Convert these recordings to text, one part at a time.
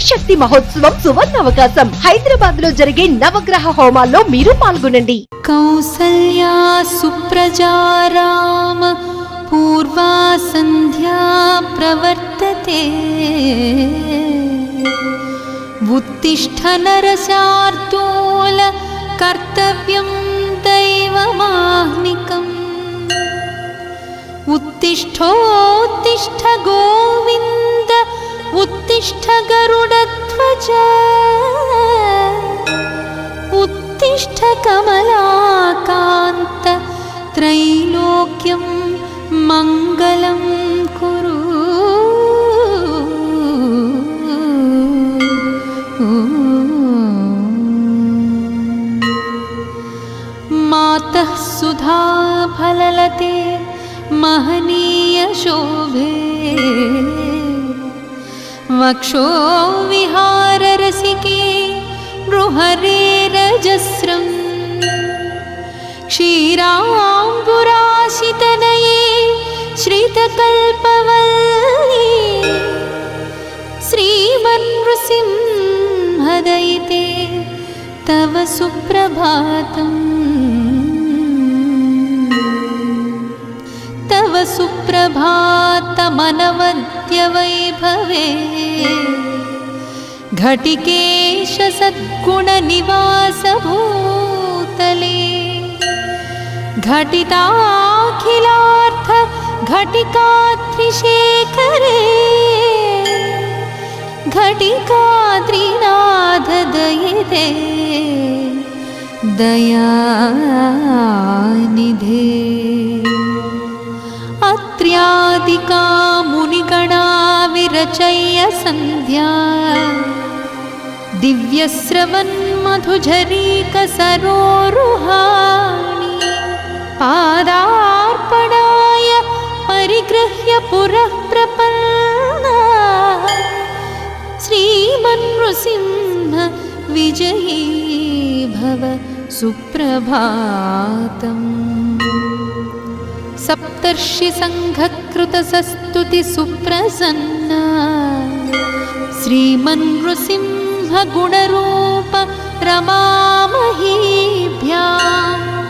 శక్తి మహోత్సవం సువర్ణ అవకాశం. హైదరాబాద్ లో జరిగే నవగ్రహ హోమాల్లో మీరు పాల్గొనండి. కౌసల్యా సుప్రజా రామ పూర్వా సంధ్యా ప్రవర్తతే. ఉత్తిష్ఠ నరశార్దూల కర్తవ్యం దైవమాహ్నికం. उत्तिष्ठोत्तिष्ठ गोविन्द उत्तिष्ठ गरुडध्वज. उत्तिष्ठ कमलाकान्त त्रैलोक्यं मङ्गलं कुरु. मातः सुधा फललते महनीय शोभे. वक्षो विहार रसिके नृहरे रजस्रं. क्षीराम्बुराशितनये श्रितकल्पवल्ली. श्रीमन्नृसिंहदयिते तव सुप्रभातम्. तव सुप्रभातमनवद्य वैभवे. घटिकेश सद्गुणनिवास भूतले. घटिताखिलार्थ घटिकात्रिशेखरे. घटिकात्रिनाथ दयिते दयानिधे. अत्र्यादिका मुनिगणा विरचय्य सन्ध्या. दिव्यस्रवन्मधुझरीकसरोरुहाणि. पादार्पणाय परिगृह्य पुरः प्रपन्ना. श्रीमन्नृसिंह विजयी भव सुप्रभातम्. सप्तर्षि संघकृत सस्तुति सुप्रसन्ना. श्रीमन्नृसिंह गुणरूप रमामहीभ्यां.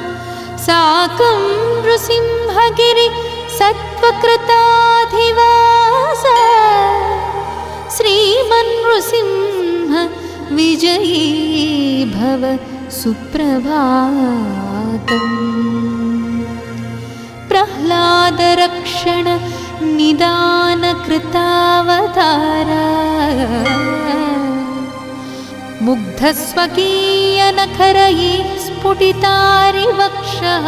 साकं नृसिंहगिरि सत्त्वकृताधिवास. श्रीमन्नृसिंह विजयी भव सुप्रभातम्. प्रह्लादरक्षण निदान कृतावतारा. मुग्धस्वकीयनखरैः स्फुटितारिवक्षः.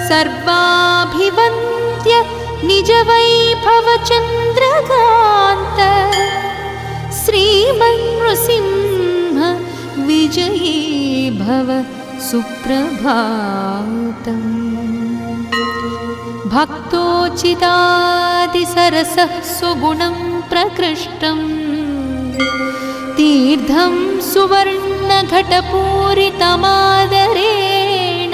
सर्वाभिवन्द्य निजवैभवचन्द्रकान्त. श्रीमन्नृसिंह विजयी भव सुप्रभातम्. भक्तोचितादिसरसः सुगुणं प्रकृष्टं. तीर्थं सुवर्णघटपूरितमादरेण.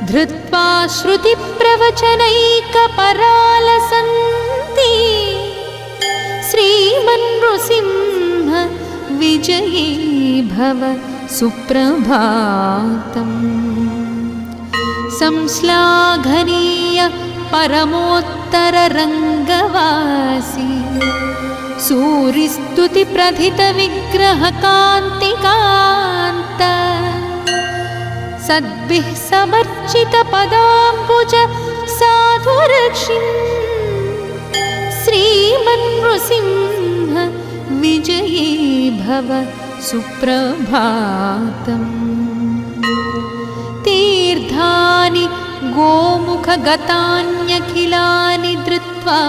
धृत्वा श्रुतिप्रवचनैकपरालसन्ति. श्रीमन्नृसिंह विजयी भव सुप्रभातम्. संश्लाघनीय परमोत्तररङ्गवासी. सूरिस्तुतिप्रथितविग्रहकान्तिकान्त. सद्भिः समर्चितपदाम्बुज साधुरक्षिन्. श्रीमन्नृसिंह विजयी भव सुप्रभातम्. तीर्थानि गोमुखगतान्यखिलानि धृत्वा.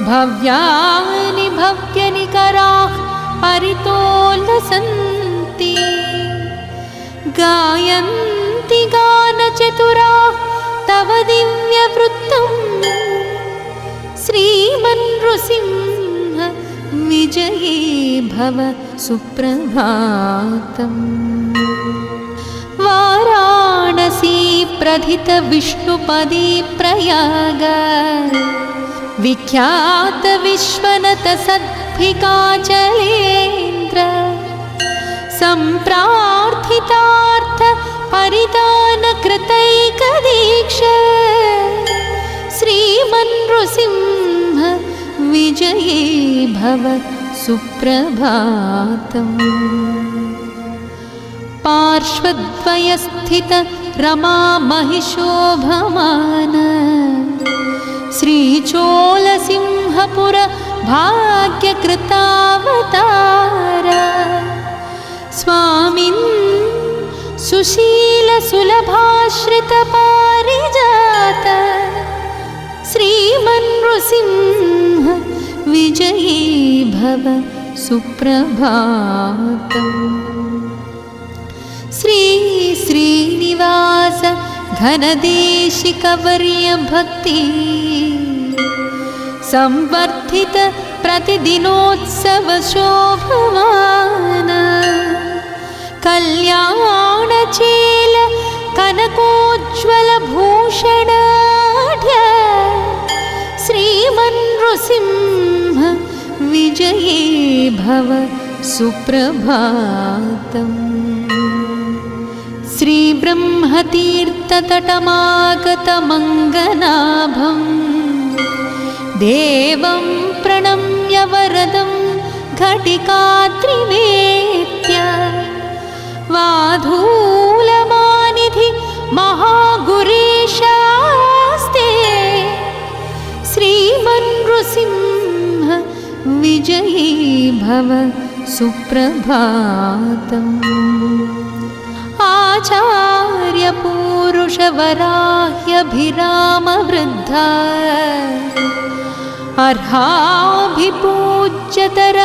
भव्यानि भव्यनिकराः परितोलसन्ति. गायन्ति गानचतुराः तव दिव्यवृत्तम्. श्रीमन्नृसिंह विजयी भव सुप्रभातम्. वाराणसी प्रथित विष्णुपदी प्रयाग. विख्यात विश्वनत सद्भिकाचलेन्द्र सम्प्रार्थितार्थ परिदान कृतैकदीक्ष श्रीमन्नृसिंह विजये भव सुप्रभातम्। पार्श्वद्वयस्थित रमा महिषोभमान श्रीचोलसिंहपुर भाग्यकृतावतार स्वामिन् सुशील सुलभाश्रित पारिजात श्रीमन्नृसिंह विजयी भव सुप्रभातम्। श्री श्रीनिवास घनदेशिकवर्य भक्ति संवर्धित प्रतिदिनोत्सव शोभमान कल्याणचेल कनकोज्ज्वल भूषणाढ्य श्रीमन्नृसिंह विजये भव सुप्रभातम्। श्रीब्रह्मतीर्थतटमागतमङ्गनाभं देवं प्रणम्य वरदं घटिकात्रिवेत्य वाधूलमानिधि महागुरीशास्ते श्रीमन्नृसिंह विजयी भव सुप्रभातम्। आचार्य पूरुष वराह्यभिराम वृद्धा अर्हाभिपूज्यतर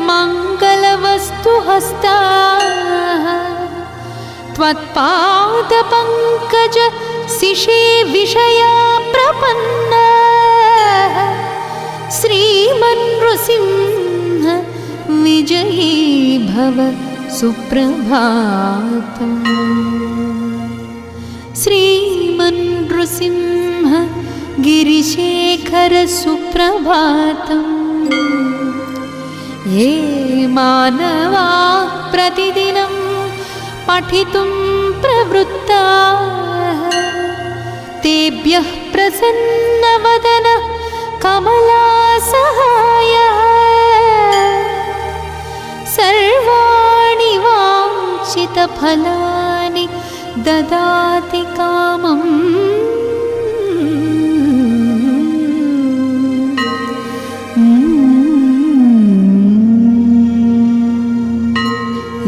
मङ्गलवस्तुहस्ता त्वत्पादपङ्कज शिशे विषया प्रपन्ना श्रीमन्नृसिंह विजयी भव सुप्रभातम्। श्रीमन्नृसिंह गिरिशेखर सुप्रभातम्। ये मानवाः प्रतिदिनं पठितुं प्रवृत्ताः तेभ्यः प्रसन्नवदन कमलासहायः सर्वाणि वाञ्छितफलानि ददाति कामम्।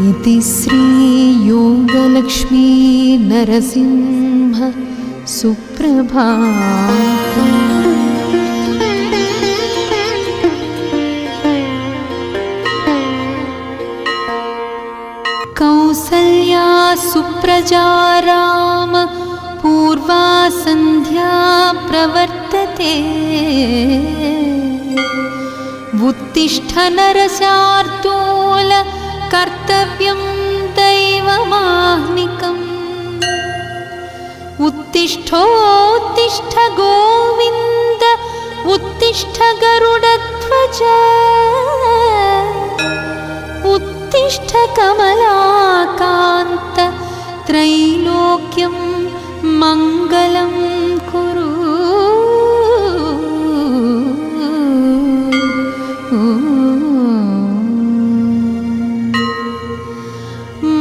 इति श्रीयोगलक्ष्मी नरसिंह सुप्रभातम्। कौसल्या सुप्रजा राम पूर्वा सन्ध्या प्रवर्तते उत्तिष्ठ नरशार्दूल कर्तव्यं दैवमाह्निकम्। उत्तिष्ठोत्तिष्ठ गोविन्द उत्तिष्ठ गरुडध्वज उत्तिष्ठ कमलाकान्त त्रैलोक्यं मङ्गलं कुरु।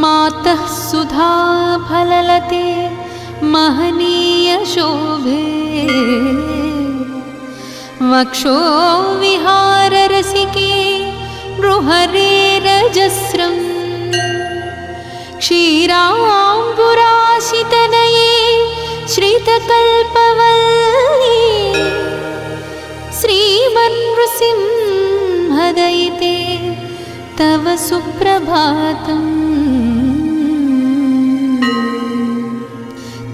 मातः सुधा फललते महनीय शोभे वक्षो विहार रसिके नृहरे रजस्रम्। क्षीराम्बुराशितनये श्रितकल्पवल्ली श्रीमन्नृसिंहदयिते तव सुप्रभातम्।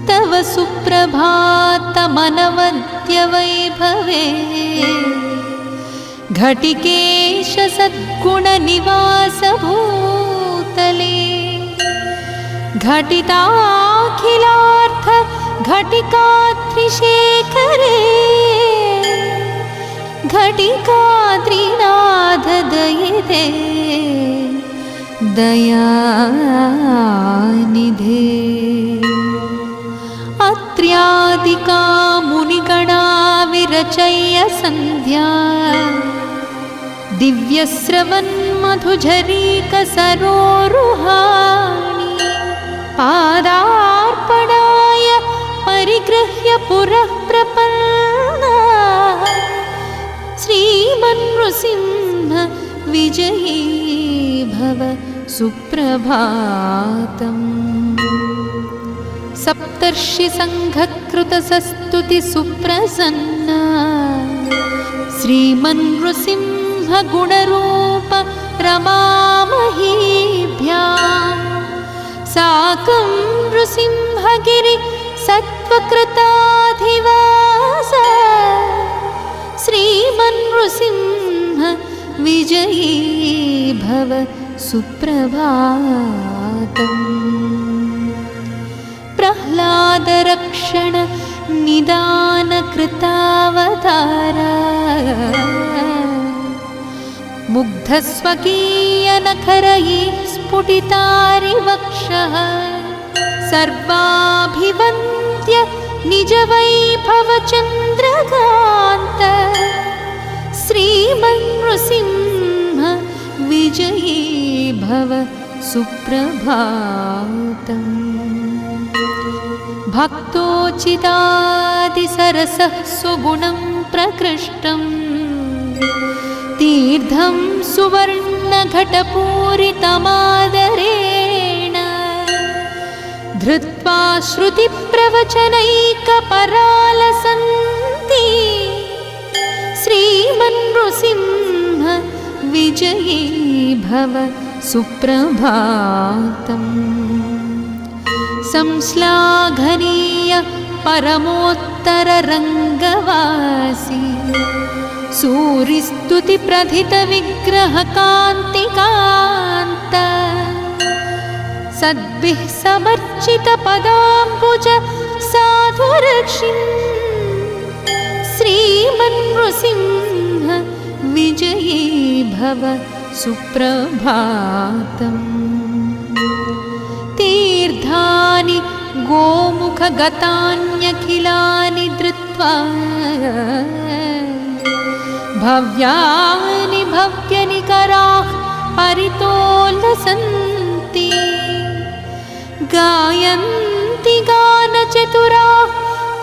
तव सुप्रभातमनवद्य वैभवे घटिकेश सद्गुणनिवास भूतले घटिताखिलार्थ घटिकात्रिशेखरे घटिकाद्रिनाथदयिते दयानिधे अत्र्यादिका मुनिगणा विरचय्य सन्ध्या दिव्यस्रवन्मधुझरीकसरोरुहाणि पादार्पणाय परिगृह्य पुरः प्रपन्ना श्रीमन्नृसिंह विजयी भव सुप्रभातम्। सप्तर्षि संघकृतसस्तुति सुप्रसन्ना श्रीमन्नृसिंह गुणरूप रमामहीभ्याम् साकं नृसिंहगिरि सत्त्वकृताधिवास श्रीमन्नृसिंह विजयी भव सुप्रभातम्। प्रह्लादरक्षण निदान कृतावतारा मुग्धस्वकीयनखरैः स्फुटितारिवक्षः सर्वाभिवन्द्य निजवैभवचन्द्रकान्त श्रीमन्नृसिंह विजयी भव सुप्रभातम्। भक्तोचितादिसरसः सुगुणं प्रकृष्टम् तीर्थं सुवर्णघटपूरितमादरेण धृत्वा श्रुतिप्रवचनैकपरालसन्ति श्रीमन्नृसिंह विजयी भव सुप्रभातम्। संश्लाघनीय परमोत्तररङ्गवासी सूरिस्तुतिप्रथितविग्रहकान्तिकान्त सद्भिः समर्चितपदाम्बुज साधुरक्षिन् श्रीमन्नृसिंह विजयी भव सुप्रभातम्। तीर्थानि गोमुखगतान्यखिलानि धृत्वा भव्यानि भव्यनिकराः परितोलसन्ति गायन्ति गानचतुराः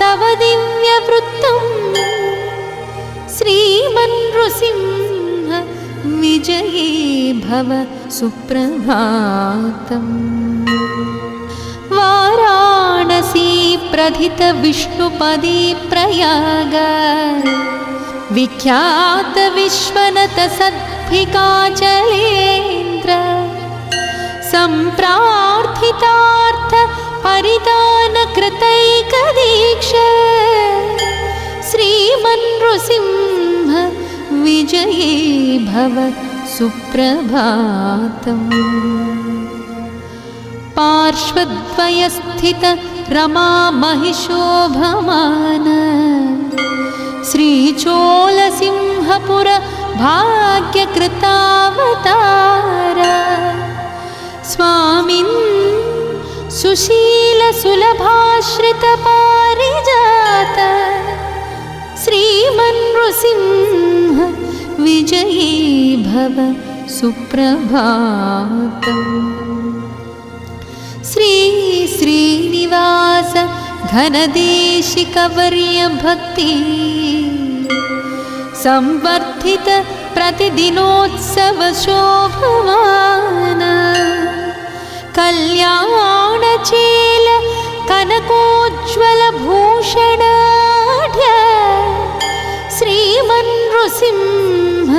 तव दिव्यवृत्तम् श्रीमन्नृसिंह विजयी भव सुप्रभातम्। वाराणसी प्रथित विष्णुपदी प्रयाग विख्यात विश्वनत सद्भिकाचलेन्द्र सम्प्रार्थितार्थ परिदान कृतैकदीक्ष श्रीमन्नृसिंह विजयी भव सुप्रभातम्। पार्श्वद्वयस्थित रमा महिषोभमान श्रीचोलसिंहपुर भाग्यकृतावतार स्वामिन् सुशीलसुलभाश्रितपारिजात श्रीमन्नृसिंह विजयी भव सुप्रभातम्। श्री श्रीनिवास घनदेशिकवर्य भक्ति संवर्धित प्रतिदिनोत्सव शोभमान कल्याणचेल कनकोज्ज्वल भूषणाढ्य श्रीमन्नृसिंह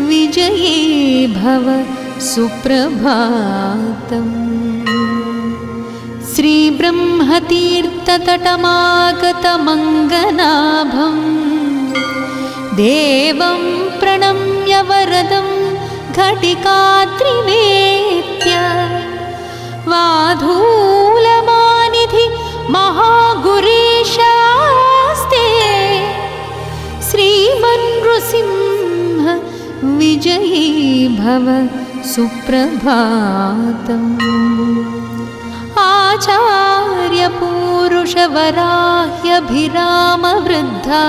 विजयी भव सुप्रभातम्। श्रीब्रह्मतीर्थतटमागतमङ्गनाभं देवं प्रणम्य वरदं घटिकाद्रिवेत्य वाधूलमानिधि महागुरीशास्ते श्रीमन्नृसिंह विजयी भव सुप्रभातम्। आचार्यपूरुषवराह्यभिरामवृद्धा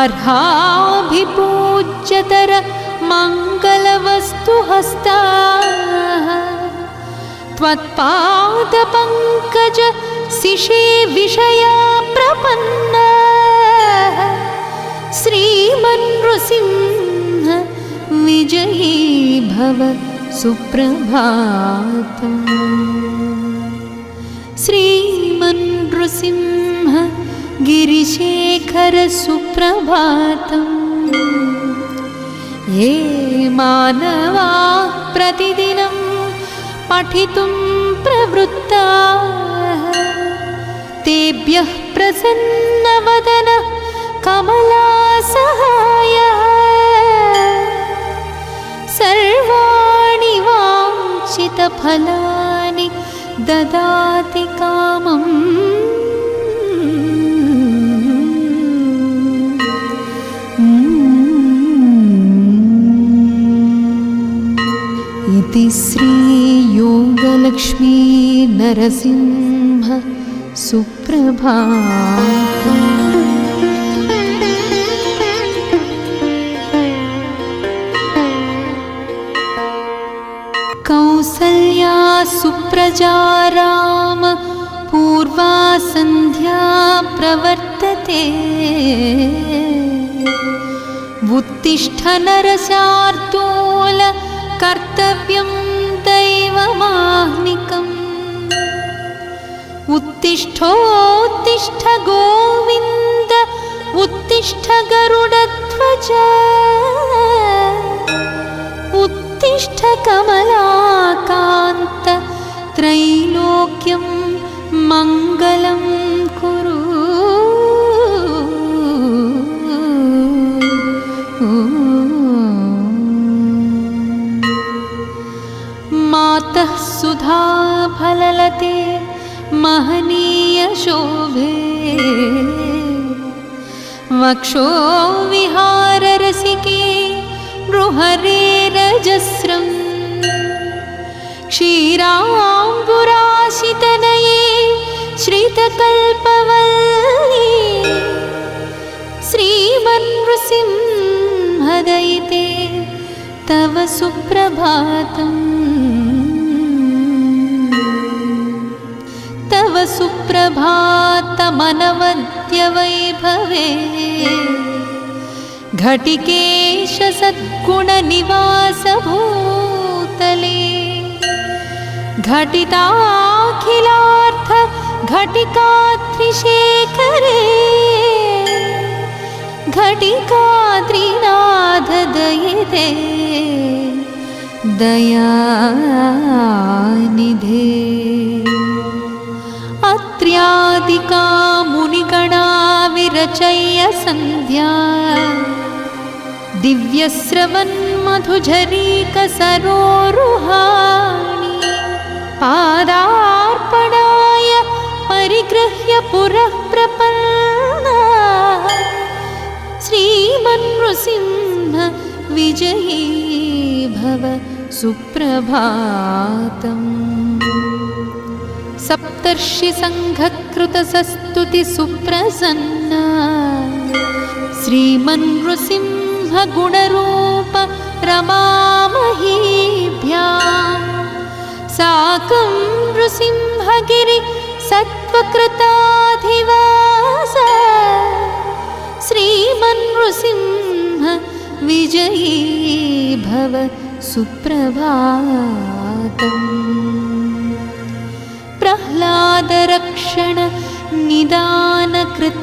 अर्हाभिपूज्यतर मङ्गलवस्तुहस्ता त्वत्पादपङ्कज शिशे विषया प्रपन्ना श्रीमन्नृसिंह विजयी भव सुप्रभातम्। श्रीमन्नृसिंह गिरिशेखर सुप्रभातम्। ये मानवाः प्रतिदिनं पठितुं प्रवृत्ताः तेभ्यः प्रसन्नवदन कमलासहायः सर्वाणि वाञ्छितफलानि ददाति कामम्। इति श्रीयोगलक्ष्मी नरसिंह सुप्रभातम्। कौसल्या सुप्रजा राम पूर्वा सन्ध्या प्रवर्तते उत्तिष्ठ नरशार्दूल कर्तव्यं दैवमाह्निकम्। उत्तिष्ठोत्तिष्ठ गोविन्द उत्तिष्ठ गरुडध्वज उत्तिष्ठ कमलाकान्त त्रैलोक्यं मङ्गलं कुरु। मातः सुधा फललते महनीय शोभे वक्षो विहार रसिके नृहरे रजस्रम्। क्षीराम्बुराशितनये श्रितकल्पवल्ली श्रीमन्नृसिंहदयिते तव सुप्रभातम्। तव सुप्रभातमनवद्य वैभवे घटिकेश सद्गुणनिवास भूतले घटिताखिलार्थ घटिकात्रिशेखरे घटिकात्रिनाथ दयिते दयानिधे। अत्र्यादिका मुनिगणा विरचय्य सन्ध्या दिव्यस्रवन्मधुझरीकसरोरुहाणि पादार्पणाय परिगृह्य पुरः प्रपन्ना श्रीमन्नृसिंह विजयी भव सुप्रभातम्। सप्तर्षिसङ्घकृतसस्तुति सुप्रसन्ना श्रीमन्नृसिंह गुणरूप रमामहीभ्यां साकं नृसिंहगिरि सत्त्वकृताधिवास श्रीमन्नृसिंह विजयी भव सुप्रभातम्। प्रह्लादरक्षण निदानकृतावतारा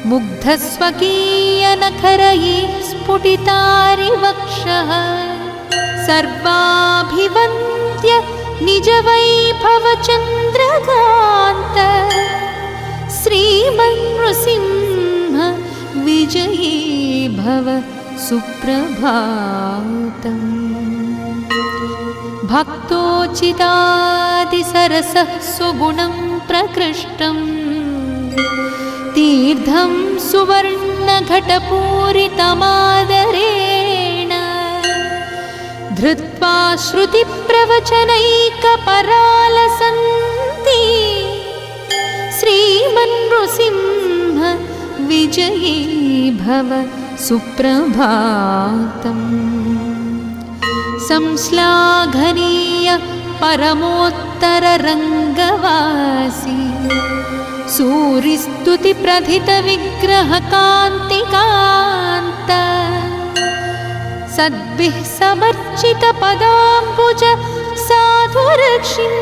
मुग्धस्वकीयनखरैः स्फुटितारिवक्षः सर्वाभिवन्द्य निजवैभवचन्द्रकान्त श्रीमन्नृसिंह विजयी भव सुप्रभातम्। भक्तोचितादिसरसः सुगुणं प्रकृष्टम् तीर्थं सुवर्णघटपूरितमादरेण धृत्वा श्रुतिप्रवचनैकपरालसन्ति श्रीमन्नृसिंह विजयी भव सुप्रभातम्। संश्लाघनीय परमोत्तररङ्गवासी सूरिस्तुतिप्रथितविग्रहकान्तिकान्त सद्भिः समर्चितपदाम्बुज साधुरक्षिन्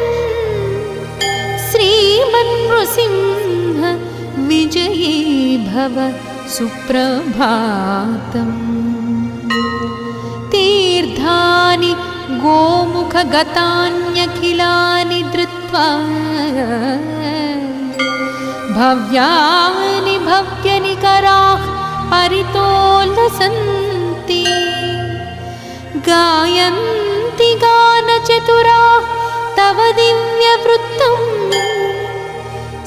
श्रीमन्नृसिंह विजयी भव सुप्रभातम्। तीर्थानि गोमुखगतान्यखिलानि धृत्वा भव्यानि भव्यनिकराः परितोलसन्ति गायन्ति गानचतुराः तव दिव्यवृत्तम्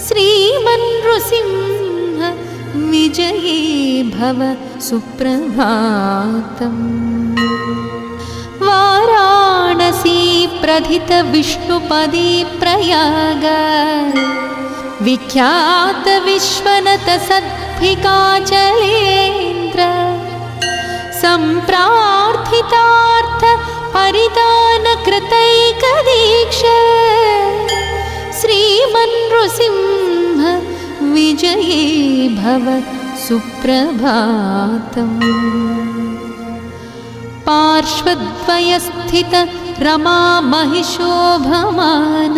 श्रीमन्नृसिंह विजयी भव सुप्रभातम्। वाराणसी प्रथित विष्णुपदी प्रयाग विख्यात विश्वनत सद्भिकाचलेन्द्र सम्प्रार्थितार्थ परिदान कृतैकदीक्ष श्रीमन्नृसिंह विजयी भव सुप्रभातम्। पार्श्वद्वयस्थित रमा महिषोभमान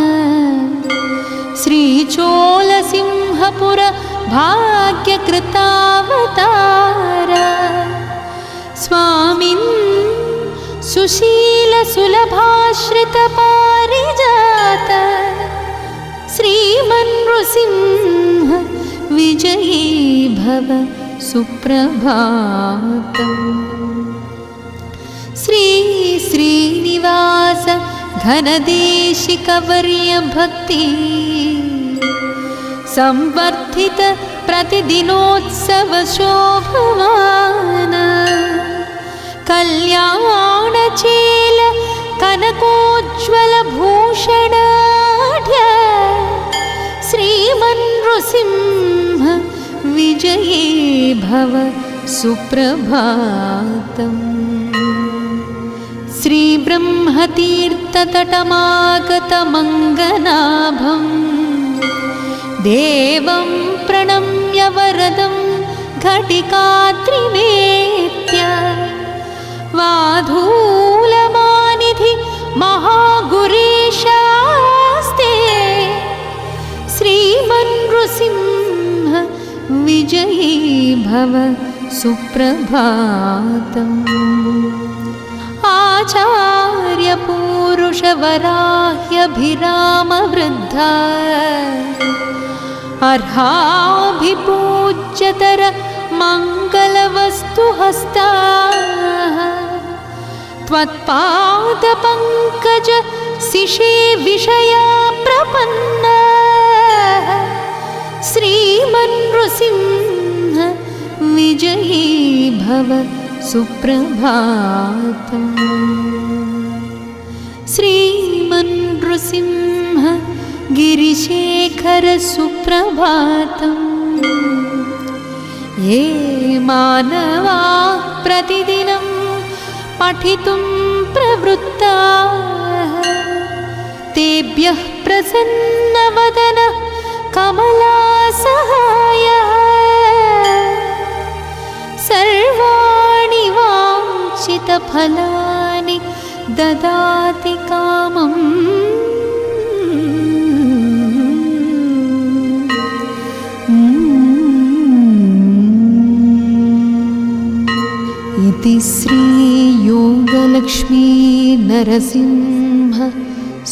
श्रीचोलसिंहपुर भाग्यकृतावतार स्वामिन् सुशील सुलभाश्रित पारिजात श्रीमन्नृसिंह विजयी भव सुप्रभातम्। श्री श्रीनिवास घनदेशिकवर्य भक्ति संवर्धित प्रतिदिनोत्सव शोभमान कल्याणचेल कनकोज्ज्वल भूषणाढ्य श्रीमन्नृसिंह विजयी भव सुप्रभातम्। श्रीब्रह्मतीर्थतटमागतमङ्गनाभं देवं प्रणम्य वरदं घटिकात्रिवेत्य वाधूलमानिधि महागुरीशास्ते श्रीमन्नृसिंह विजयी भव सुप्रभातम्। आचार्यपूरुषवराह्यभिरामवृद्धा अर्हाभिपूज्यतर मङ्गलवस्तुहस्ताः त्वत्पादपङ्कज शिशे विषया प्रपन्नाः श्रीमन्नृसिंह विजयी भव सुप्रभातम्। श्रीमन्नृसिंह गिरिशेखर सुप्रभातम्। ये मानवाः प्रतिदिनं पठितुं प्रवृत्ताः तेभ्यः प्रसन्नवदन कमलासहायः सर्वाणि वाञ्छितफलानि ददाति कामम् इति श्रीयोगलक्ष्मी नरसिंह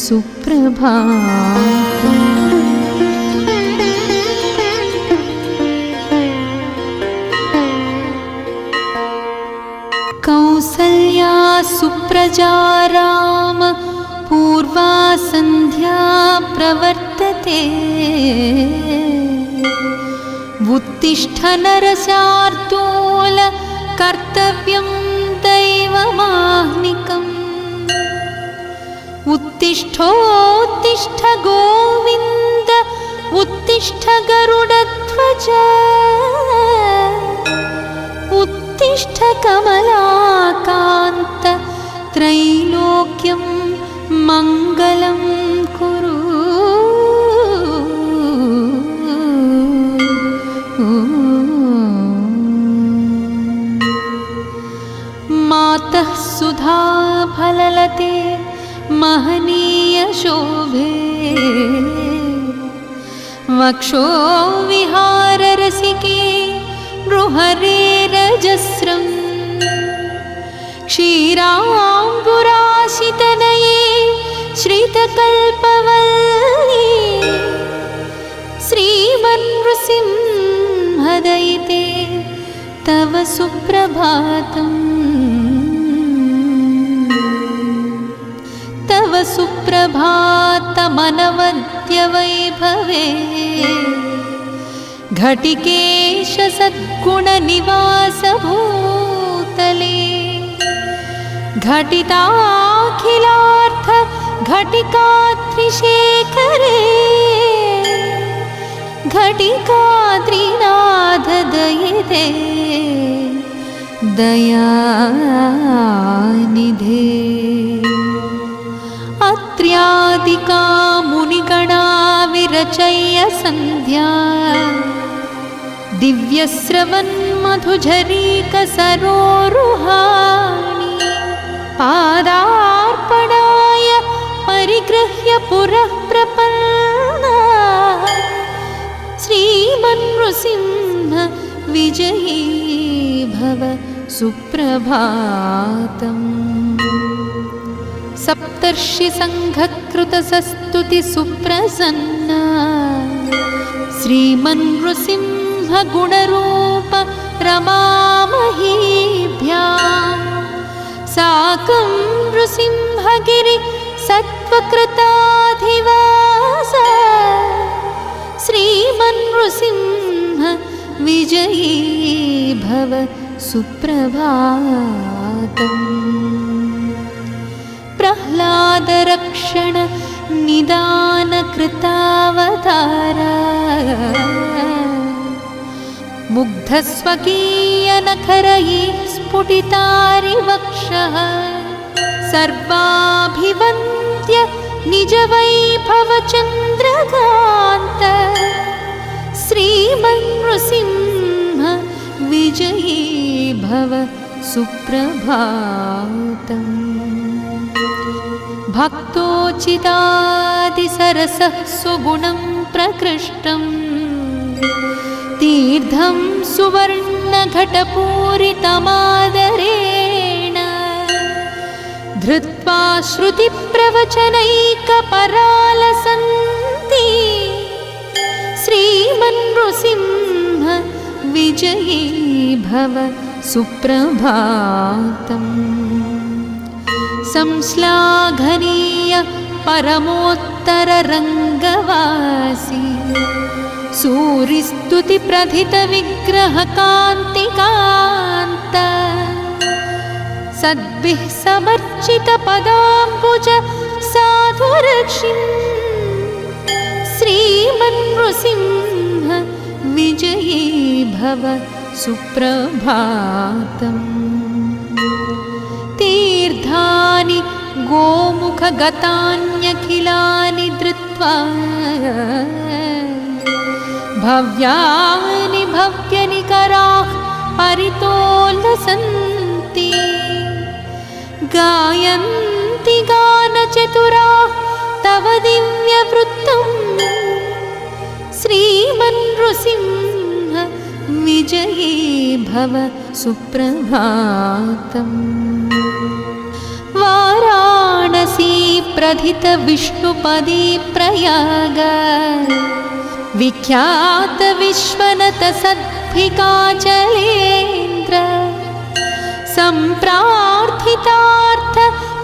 सुप्रभातम्। कौसल्या सुप्रजा राम पूर्वा संध्या प्रवर्तते उत्तिष्ठ नरशार्दूल कर्तव्यं दैवमाह्निकम् उत्तिष्ठोत्तिष्ठ गोविन्द उत्तिष्ठ गरुडध्वज उत्तिष्ठ कमलाकान्त त्रैलोक्यं मङ्गलं कुरु। मातः सुधा फललते महनीय शोभे वक्षो विहार रसिके नृहरे रजस्रम् क्षीराम्बुराशितनये श्रितकल्पवल्ली श्रीमन्नृसिंहदयिते तव सुप्रभातम् तव सुप्रभातमनवद्यवैभवे घटिकेश सद्गुणनिवास भूतले घटिताखिलार्थ घटिकात्रिशेखरे घटिकात्रिनाथ दयिते दयानिधे। अत्र्यादिका मुनिगणा विरचय्य सन्ध्या दिव्यस्रवन्मधुझरीकसरोरुहाणि पादार्पणाय परिगृह्य पुरः प्रपन्ना श्रीमन्नृसिंह विजयी भव सुप्रभातम्। सप्तर्षि संघकृतसस्तुति सुप्रसन्ना श्रीमन्नृसिंह गुणरूप रमामहीभ्याम् साकं नृसिंहगिरि सत्त्वकृताधिवास श्रीमन्नृसिंह विजयी भव सुप्रभातम्। प्रह्लादरक्षण निदान कृतावतारा मुग्धस्वकीयनखरैः स्फुटितारिवक्षः सर्वाभिवन्द्य निजवैभवचन्द्रकान्त श्रीमन्नृसिंह विजयी भव सुप्रभातम्। भक्तोचितादिसरसः सुगुणं प्रकृष्टम् तीर्थं सुवर्णघटपूरितमादरेण धृत्वा श्रुतिप्रवचनैकपरालसन्ति श्रीमन्नृसिंह विजयी भव सुप्रभातम्। संश्लाघनीय परमोत्तररङ्गवासी सूरिस्तुतिप्रथितविग्रहकान्तिकान्त सद्भिः समर्चितपदाम्बुज साधुरक्षिन् श्रीमन्नृसिंह विजयी भव सुप्रभातम्। तीर्थानि गोमुखगतान्यखिलानि धृत्वा भव्यानि भव्यनिकराः परितोलसन्ति गायन्ति गानचतुराः तव दिव्यवृत्तम् श्रीमन्नृसिंह विजयी भव सुप्रभातम्। वाराणसी प्रथित विष्णुपदी प्रयाग विख्यात विश्वनत सद्भिकाचलेन्द्र सम्प्रार्थितार्थ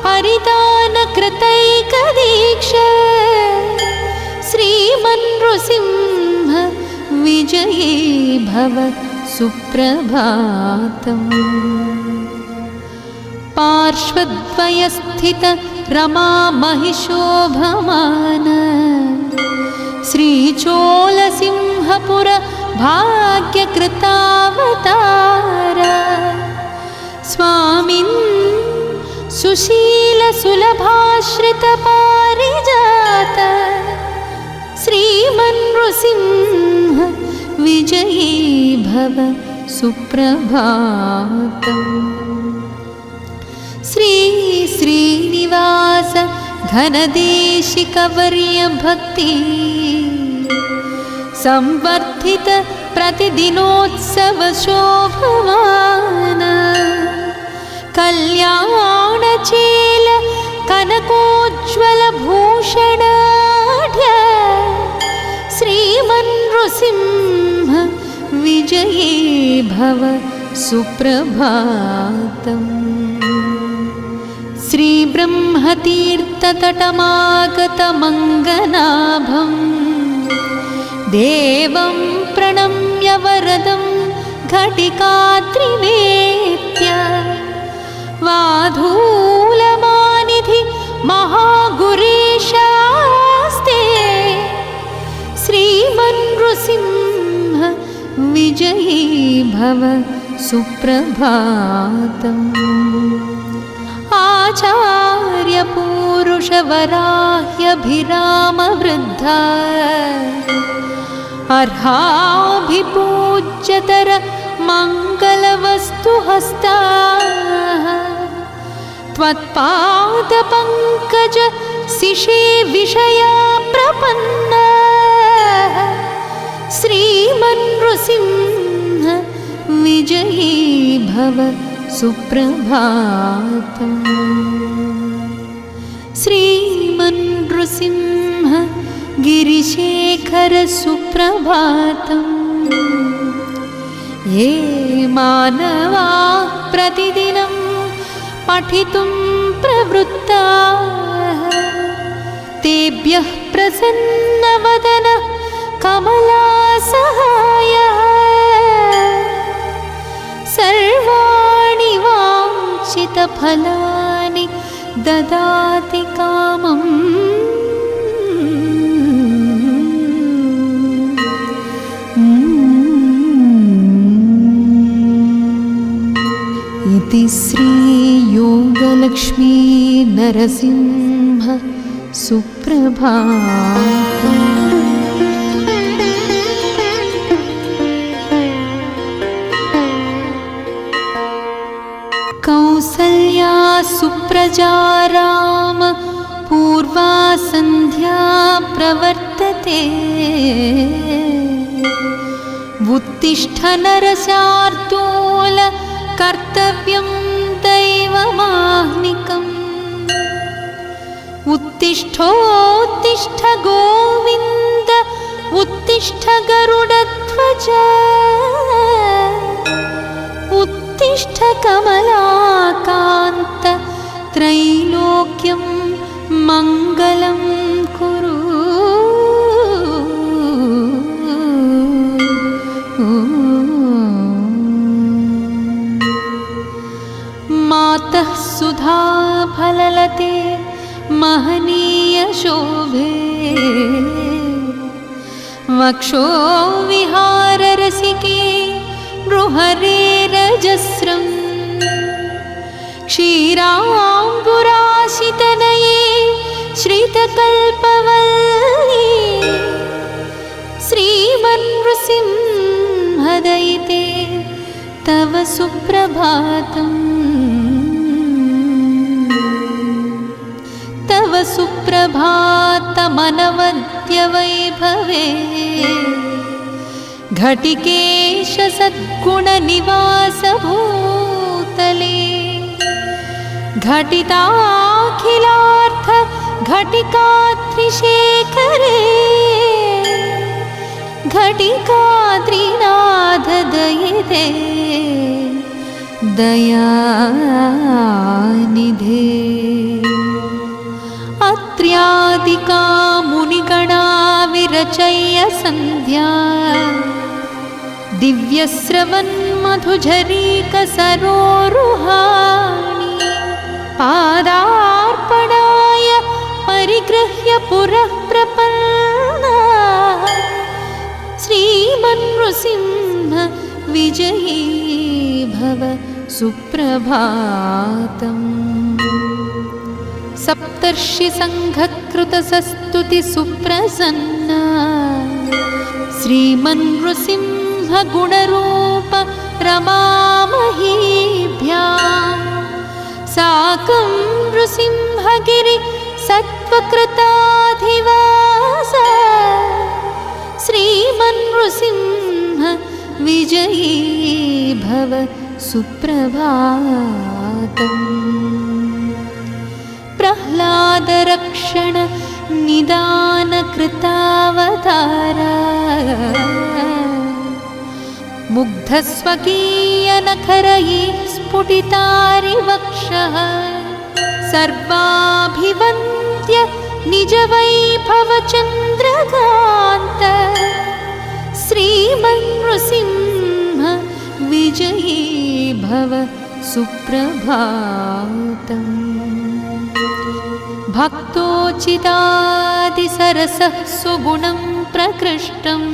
परिदान कृतैकदीक्ष श्रीमन्नृसिंह विजयी भव सुप्रभातम्। पार्श्वद्वयस्थित रमा महिषोभमान श्रीचोलसिंहपुर भाग्यकृतावतार स्वामिन् सुशीलसुलभाश्रितपारिजात श्रीमन्नृसिंह विजयी भव सुप्रभातम्। श्री श्रीनिवास घनदेशिकवर्य भक्ति संवर्धित प्रतिदिनोत्सव शोभमान कल्याणचेल कनकोज्ज्वल भूषणाढ्य श्रीमन्नृसिंह विजयी भव सुप्रभातम्। श्रीब्रह्मतीर्थतटमागतमङ्गनाभं देवं प्रणम्य वरदं घटिकात्रिवेत्य वाधूलमानिधि महागुरीशास्ते श्रीमन्नृसिंह विजयी भव सुप्रभातम्। आचार्यपूरुषवराह्यभिरामवृद्धा अर्हाभिपूज्यतर मङ्गलवस्तुहस्ताः त्वत्पादपङ्कज शिशे विषया प्रपन्नाः श्रीमन्नृसिंह विजयी भव सुप्रभातम्। श्रीमन्नृसिंह गिरिशेखर सुप्रभातम्। ये मानवाः प्रतिदिनं पठितुं प्रवृत्ताः तेभ्यः प्रसन्नवदन कमलासहायः सर्वाणि वाञ्छितफलानि ददाति कामम्। इति श्रीयोगलक्ष्मी नरसिंह सुप्रभातम्। कौसल्या सुप्रजा राम पूर्वा सन्ध्या प्रवर्तते उत्तिष्ठ नरशार्दूल कर्तव्यं दैवमाह्निकम्। उत्तिष्ठोत्तिष्ठ गोविन्द उत्तिष्ठ गरुडध्वज उत्तिष्ठ कमलाकान्त त्रैलोक्यं मङ्गलं कुरु। मातः सुधा फललते महनीय शोभे वक्षो विहार रसिके नृहरे रजस्रम्। क्षीराम्बुराशितनये श्रितकल्पवल्ली श्रीमन्नृसिंहदयिते तव सुप्रभातम्। तव सुप्रभातमनवद्य वैभवे घटिकेश सद्गुणनिवास भूतले घटिताखिलार्थ घटिकात्रिशेखरे घटिकात्रिनाथ दयिते दयानिधे। अत्र्यादिका मुनिगणा विरचय्य सन्ध्या दिव्यस्रवन्मधुझरीकसरोरुहाणि पादार्पणाय परिगृह्य पुरः प्रपन्ना श्रीमन्नृसिंह विजयी भव सुप्रभातम्। सप्तर्षिसङ्घकृतसस्तुति सुप्रसन्ना श्रीमन्नृसिंह गुणरूप रमामहीभ्यां साकं नृसिंहगिरि सत्त्वकृताधिवास श्रीमन्नृसिंह विजयी भव सुप्रभातम्। प्रह्लादरक्षण निदान कृतावतारा मुग्धस्वकीयनखरैः स्फुटितारिवक्षः सर्वाभिवन्द्य निजवैभवचन्द्रकान्त श्रीमन्नृसिंह विजयी भव सुप्रभातम्। भक्तोचितादिसरसः सुगुणं प्रकृष्टम्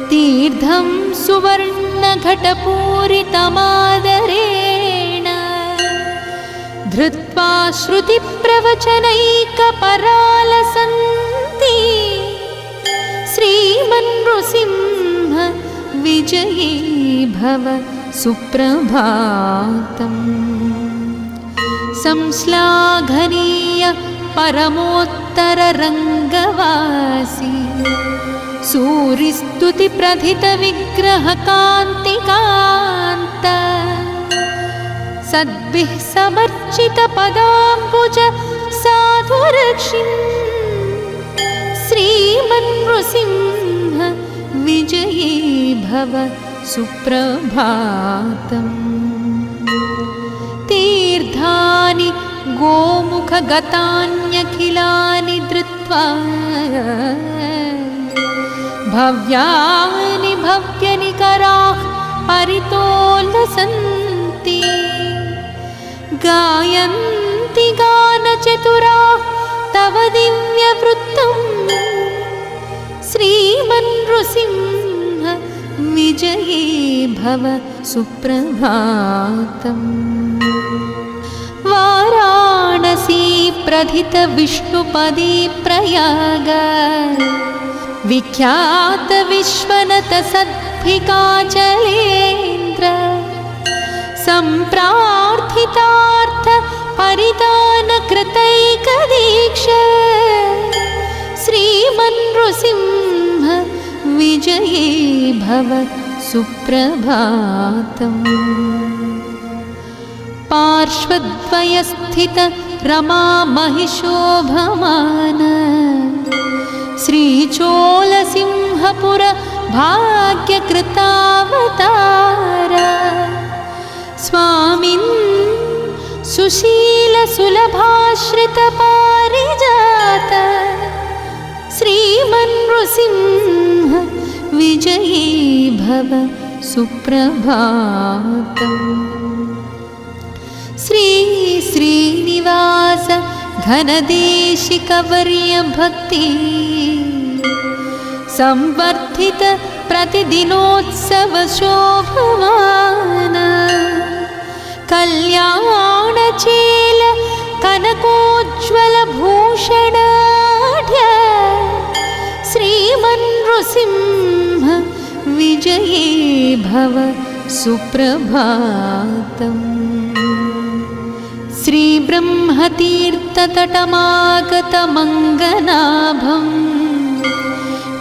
तीर्थं सुवर्णघटपूरितमादरेण धृत्वा श्रुतिप्रवचनैकपरालसन्ति श्रीमन्नृसिंह विजयी भव सुप्रभातम्। संश्लाघनीय परमोत्तररङ्गवासी सूरिस्तुतिप्रथितविग्रहकान्तिकान्त सद्भिः समर्चितपदाम्बुज साधुरक्षिन् श्रीमन्नृसिंह विजयी भव सुप्रभातम्। तीर्थानि गोमुखगतान्यखिलानि धृत्वा भव्यानि भव्यनिकराः परितोलसन्ति गायन्ति गानचतुराः तव दिव्यवृत्तम् श्रीमन्नृसिंह विजयी भव सुप्रभातम्। वाराणसी प्रथित विष्णुपदी प्रयाग विख्यात विश्वनत सद्भिकाचलेन्द्र सम्प्रार्थितार्थ परिदान कृतैकदीक्ष श्रीमन्नृसिंह विजयी भव सुप्रभातम्। पार्श्वद्वयस्थित रमा महिषोभमान श्रीचोलसिंहपुर भाग्यकृतावतार स्वामिन् सुशीलसुलभाश्रितपारिजात श्रीमन्नृसिंह विजयी भव सुप्रभातम्। श्री श्रीनिवास घनदेशिकवर्य भक्ति संवर्धित प्रतिदिनोत्सव शोभमान कल्याणचेल कनकोज्ज्वल भूषणाढ्य श्रीमन्नृसिंह विजयी भव सुप्रभातम्। श्रीब्रह्मतीर्थतटमागतमङ्गनाभं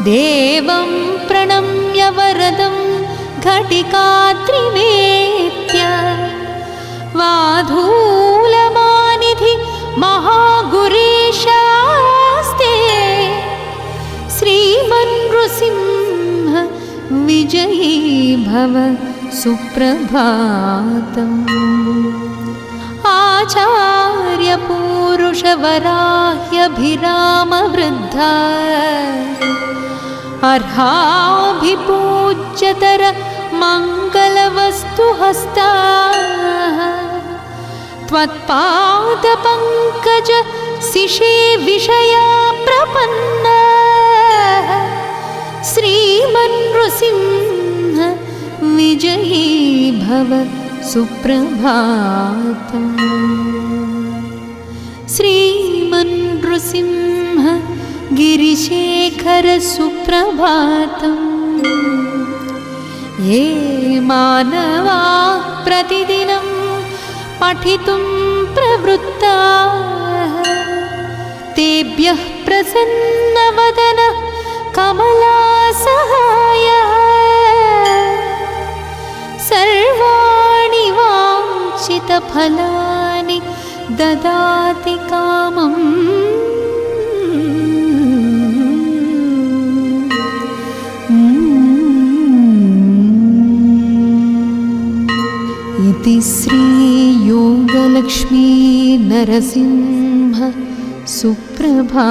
देवं प्रणम्य वरदं घटिकात्रिवेत्य वाधूलमानिधि महागुरीशास्ते श्रीमन्नृसिंह विजयी भव सुप्रभातम्। आचार्यपूरुषवराह्यभिरामवृद्धा अर्हाभिपूज्य वाक्यतर मङ्गलवस्तुहस्ताः त्वत्पादपङ्कज शिशे विषया प्रपन्नाः श्रीमन्नृसिंह विजयी भव सुप्रभातम् श्रीमन्नृसिंह गिरिशेखर सुप्रभातम् ये मानवाः प्रतिदिनं पठितुं प्रवृत्ताः तेभ्यः प्रसन्नवदनः कमलासहायः सर्वाणि वाञ्छितफलानि ददाति कामम् इति श्रीयोगलक्ष्मी नरसिंह सुप्रभातम्।